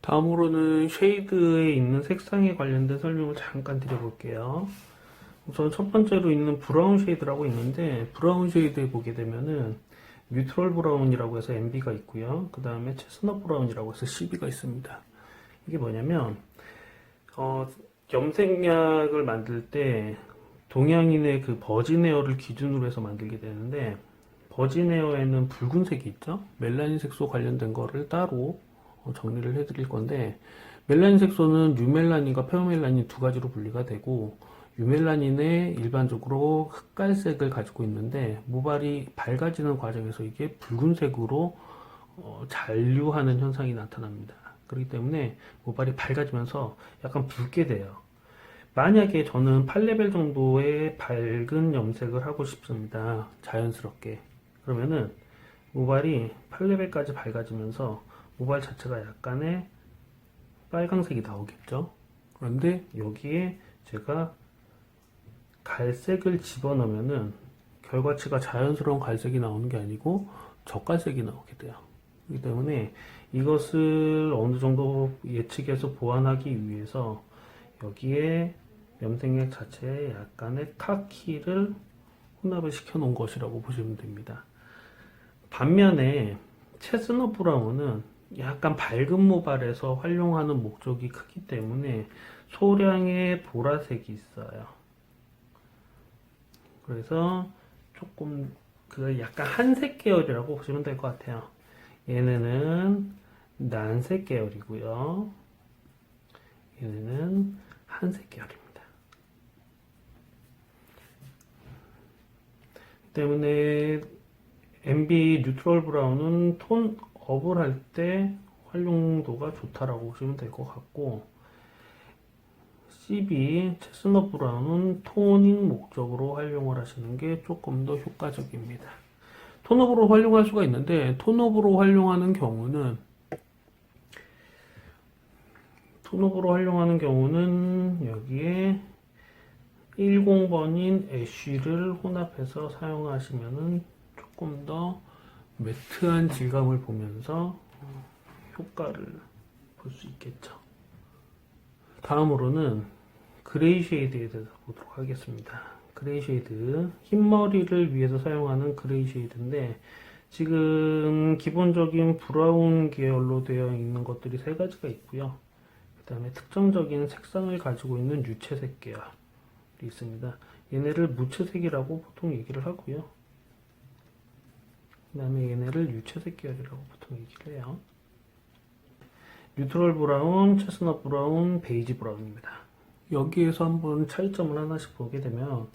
다음으로는 쉐이드에 있는 색상에 관련된 설명을 잠깐 드려볼게요. 우선 첫 번째로 있는 브라운 쉐이드라고 있는데, 브라운 쉐이드에 보게 되면은 뉴트럴 브라운이라고 해서 MB가 있고요. 그 다음에 체스넛 브라운이라고 해서 CB가 있습니다. 이게 뭐냐면 염색약을 만들 때 동양인의 그 버진 헤어를 기준으로 해서 만들게 되는데, 버진 헤어에는 붉은색이 있죠. 멜라닌 색소 관련된 거를 따로 정리를 해드릴 건데, 멜라닌 색소는 유멜라닌과 페어멜라닌 두 가지로 분리가 되고, 유멜라닌에 일반적으로 흑갈색을 가지고 있는데, 모발이 밝아지는 과정에서 이게 붉은색으로 잔류하는 현상이 나타납니다. 그렇기 때문에 모발이 밝아지면서 약간 붉게 돼요. 만약에 저는 8레벨 정도의 밝은 염색을 하고 싶습니다. 자연스럽게. 그러면은 모발이 8레벨까지 밝아지면서 모발 자체가 약간의 빨강색이 나오겠죠. 그런데 여기에 제가 갈색을 집어넣으면은 결과치가 자연스러운 갈색이 나오는 게 아니고 젓갈색이 나오게 돼요. 그렇기 때문에 이것을 어느 정도 예측해서 보완하기 위해서 여기에 염색약 자체에 약간의 카키를 혼합을 시켜 놓은 것이라고 보시면 됩니다. 반면에 체스넛 브라운은 약간 밝은 모발에서 활용하는 목적이 크기 때문에 소량의 보라색이 있어요. 그래서 조금 그 약간 한색 계열이라고 보시면 될 것 같아요. 얘네는 난색 계열이고요. 얘네는 한색 계열입니다. 때문에 MB 뉴트럴 브라운은 톤 업을 할 때 활용도가 좋다라고 보시면 될 것 같고, CB 체스넛 브라운은 토닝 목적으로 활용을 하시는 게 조금 더 효과적입니다. 톤업으로 활용할 수가 있는데, 톤업으로 활용하는 경우는 여기에 10번인 애쉬를 혼합해서 사용하시면은 조금 더 매트한 질감을 보면서 효과를 볼 수 있겠죠. 다음으로는 그레이 쉐이드에 대해서 보도록 하겠습니다. 그레이 쉐이드, 흰머리를 위해서 사용하는 그레이 쉐이드인데, 지금 기본적인 브라운 계열로 되어 있는 것들이 세 가지가 있고요. 그 다음에 특정적인 색상을 가지고 있는 유채색 계열이 있습니다. 얘네를 무채색이라고 보통 얘기를 하고요. 그 다음에 얘네를 유채색 계열이라고 보통 얘기를 해요. 뉴트럴 브라운, 체스넛 브라운, 베이지 브라운입니다. 여기에서 한번 차이점을 하나씩 보게 되면,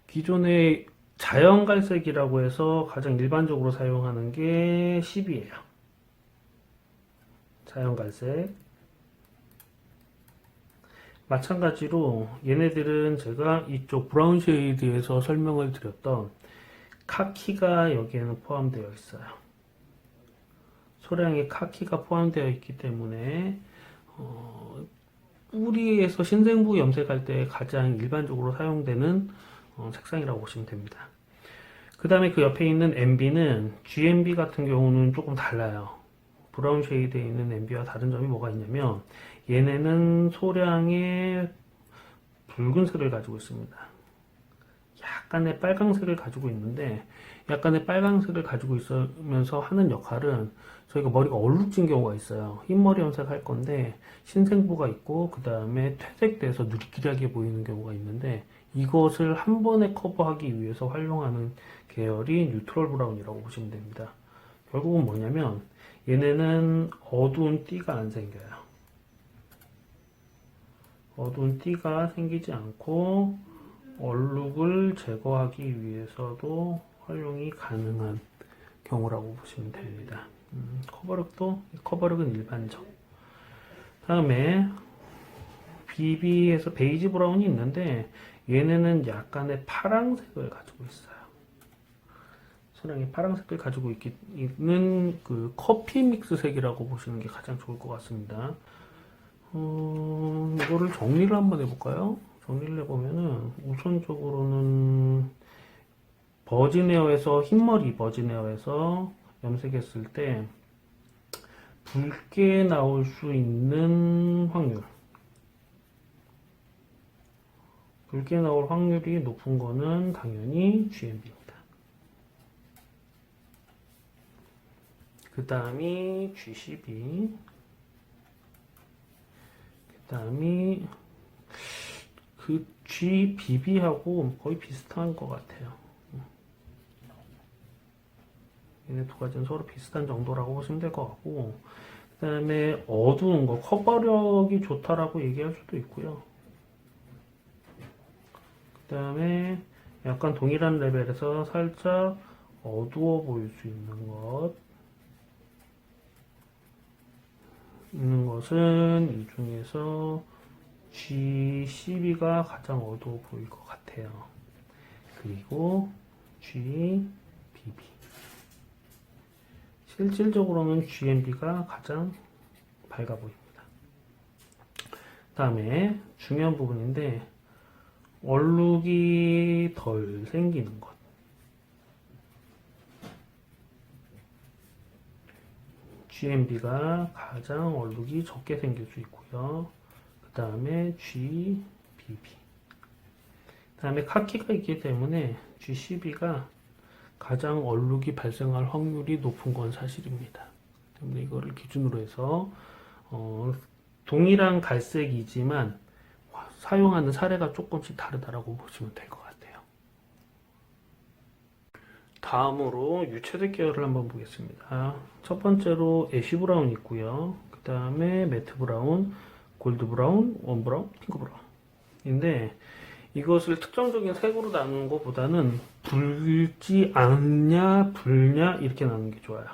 기존의 자연갈색이라고 해서 가장 일반적으로 사용하는 게 10이에요. 자연갈색. 마찬가지로 얘네들은 제가 이쪽 브라운 쉐이드에서 설명을 드렸던 카키가 여기에는 포함되어 있어요. 소량의 카키가 포함되어 있기 때문에 뿌리에서 신생부 염색할 때 가장 일반적으로 사용되는 색상이라고 보시면 됩니다. 그 다음에 그 옆에 있는 MB는 GMB 같은 경우는 조금 달라요. 브라운 쉐이드에 있는 MB와 다른 점이 뭐가 있냐면, 얘네는 소량의 붉은색을 가지고 있습니다. 약간의 빨강색을 가지고 있는데, 약간의 빨강색을 가지고 있으면서 하는 역할은, 저희가 머리가 얼룩진 경우가 있어요. 흰머리 염색할 건데 신생부가 있고 그 다음에 퇴색돼서 누리끼리하게 보이는 경우가 있는데, 이것을 한 번에 커버하기 위해서 활용하는 계열이 뉴트럴 브라운이라고 보시면 됩니다. 결국은 뭐냐면, 얘네는 어두운 띠가 안 생겨요. 어두운 띠가 생기지 않고 얼룩을 제거하기 위해서도 활용이 가능한 경우라고 보시면 됩니다. 커버력은 일반적. 다음에 BB에서 베이지 브라운이 있는데, 얘네는 약간의 파랑색을 가지고 있어요. 소량의 파랑색을 가지고 있는 그 커피 믹스색이라고 보시는 게 가장 좋을 것 같습니다. 이거를 정리를 한번 해볼까요? 정리를 해보면은 우선적으로는 흰머리 버진 에어에서 염색했을 때 붉게 나올 수 있는 확률. 붉게 나올 확률이 높은 거는 당연히 GMB입니다. 그 다음이 G12. 그 다음이 그 GBB하고 거의 비슷한 것 같아요. 얘네 두 가지는 서로 비슷한 정도라고 보시면 될 것 같고, 그 다음에 어두운 거, 커버력이 좋다라고 얘기할 수도 있고요. 그 다음에 약간 동일한 레벨에서 살짝 어두워 보일 수 있는 것은 이 중에서 G12가 가장 어두워 보일 것 같아요. 그리고 GBB. 실질적으로는 GMB가 가장 밝아 보입니다. 다음에 중요한 부분인데, 얼룩이 덜 생기는 것. GMB가 가장 얼룩이 적게 생길 수 있고요. 그 다음에 GBB. 그 다음에 카키가 있기 때문에 G12가 가장 얼룩이 발생할 확률이 높은 건 사실입니다. 때문에 이거를 기준으로 해서 동일한 갈색이지만 사용하는 사례가 조금씩 다르다라고 보시면 될 것 같아요. 다음으로 유채색 계열을 한번 보겠습니다. 첫 번째로 애쉬 브라운 있고요. 그 다음에 매트 브라운, 골드 브라운, 원 브라운, 핑크 브라운인데, 이것을 특정적인 색으로 나누는 것보다는 붉지 않냐, 붉냐 이렇게 나누는 게 좋아요.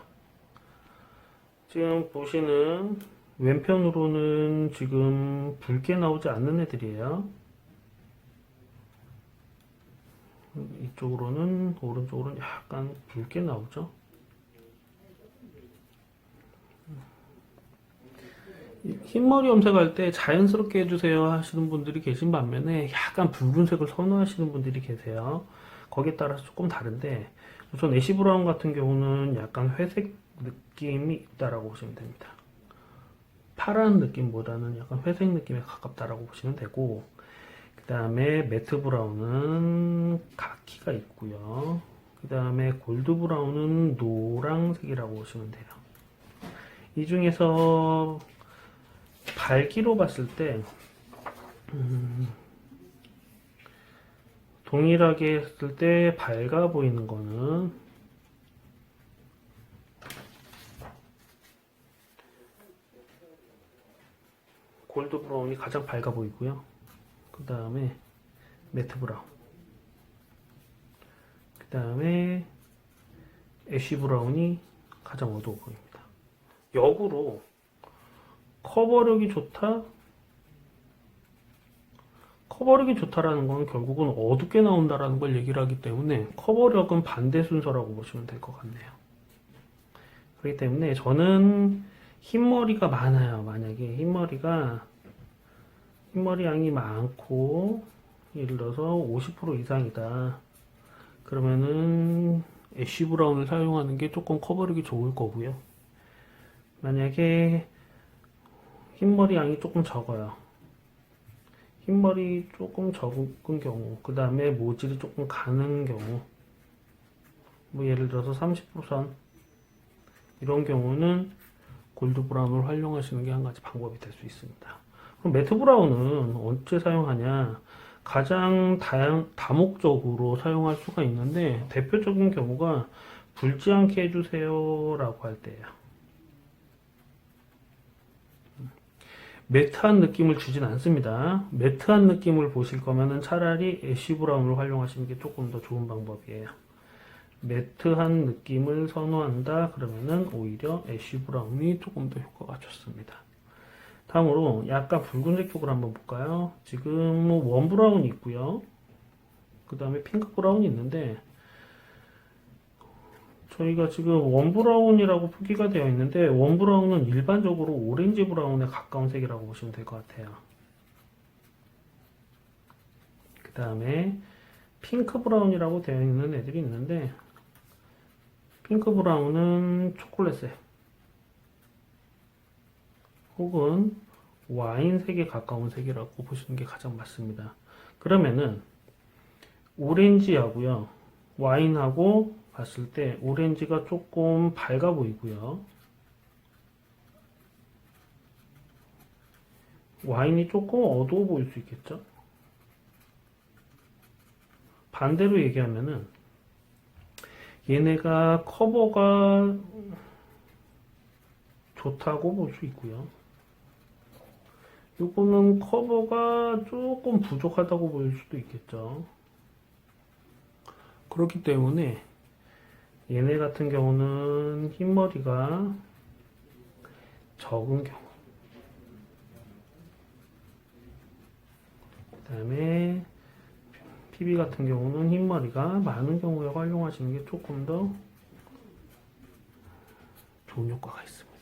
지금 보시는 왼편으로는 지금 붉게 나오지 않는 애들이에요. 이쪽으로는, 오른쪽으로는 약간 붉게 나오죠. 흰머리 염색할 때 자연스럽게 해주세요 하시는 분들이 계신 반면에 약간 붉은색을 선호하시는 분들이 계세요. 거기에 따라서 조금 다른데, 우선 애쉬 브라운 같은 경우는 약간 회색 느낌이 있다라고 보시면 됩니다. 파란 느낌보다는 약간 회색 느낌에 가깝다라고 보시면 되고, 그 다음에 매트 브라운은 카키가 있고요. 그 다음에 골드 브라운은 노란색이라고 보시면 돼요. 이 중에서 밝기로 봤을 때 동일하게 했을 때 밝아 보이는 거는 골드 브라운이 가장 밝아 보이고요. 그 다음에 매트 브라운, 그 다음에 애쉬 브라운이 가장 어두워 보입니다. 역으로 커버력이 좋다? 커버력이 좋다라는 건 결국은 어둡게 나온다라는 걸 얘기를 하기 때문에 커버력은 반대 순서라고 보시면 될 것 같네요. 그렇기 때문에 저는 흰머리가 많아요. 만약에 흰머리 양이 많고 예를 들어서 50% 이상이다. 그러면은 애쉬 브라운을 사용하는 게 조금 커버력이 좋을 거고요. 만약에 흰머리 양이 조금 적어요. 흰머리 조금 적은 경우, 그 다음에 모질이 조금 가는 경우, 뭐 예를 들어서 30%선 이런 경우는 골드 브라운을 활용하시는 게 한 가지 방법이 될 수 있습니다. 그럼 매트 브라운은 언제 사용하냐? 가장 다목적으로 사용할 수가 있는데 대표적인 경우가 붉지 않게 해주세요 라고 할 때예요. 매트한 느낌을 주진 않습니다. 매트한 느낌을 보실 거면은 차라리 애쉬 브라운을 활용하시는 게 조금 더 좋은 방법이에요. 매트한 느낌을 선호한다 그러면은 오히려 애쉬 브라운이 조금 더 효과가 좋습니다. 다음으로 약간 붉은색 쪽으로 한번 볼까요? 지금 원 브라운이 있고요. 그 다음에 핑크 브라운이 있는데 저희가 지금 원 브라운이라고 표기가 되어 있는데 원 브라운은 일반적으로 오렌지 브라운에 가까운 색이라고 보시면 될 것 같아요. 그 다음에 핑크 브라운이라고 되어 있는 애들이 있는데 핑크 브라운은 초콜릿색, 혹은 와인색에 가까운 색이라고 보시는 게 가장 맞습니다. 그러면은 오렌지하고요, 와인하고 봤을 때 오렌지가 조금 밝아 보이고요, 와인이 조금 어두워 보일 수 있겠죠? 반대로 얘기하면은 얘네가 커버가 좋다고 볼 수 있고요. 요거는 커버가 조금 부족하다고 보일 수도 있겠죠. 그렇기 때문에 얘네 같은 경우는 흰머리가 적은 경우, 그 다음에 PB 같은 경우는 흰머리가 많은 경우에 활용하시는 게 조금 더 좋은 효과가 있습니다.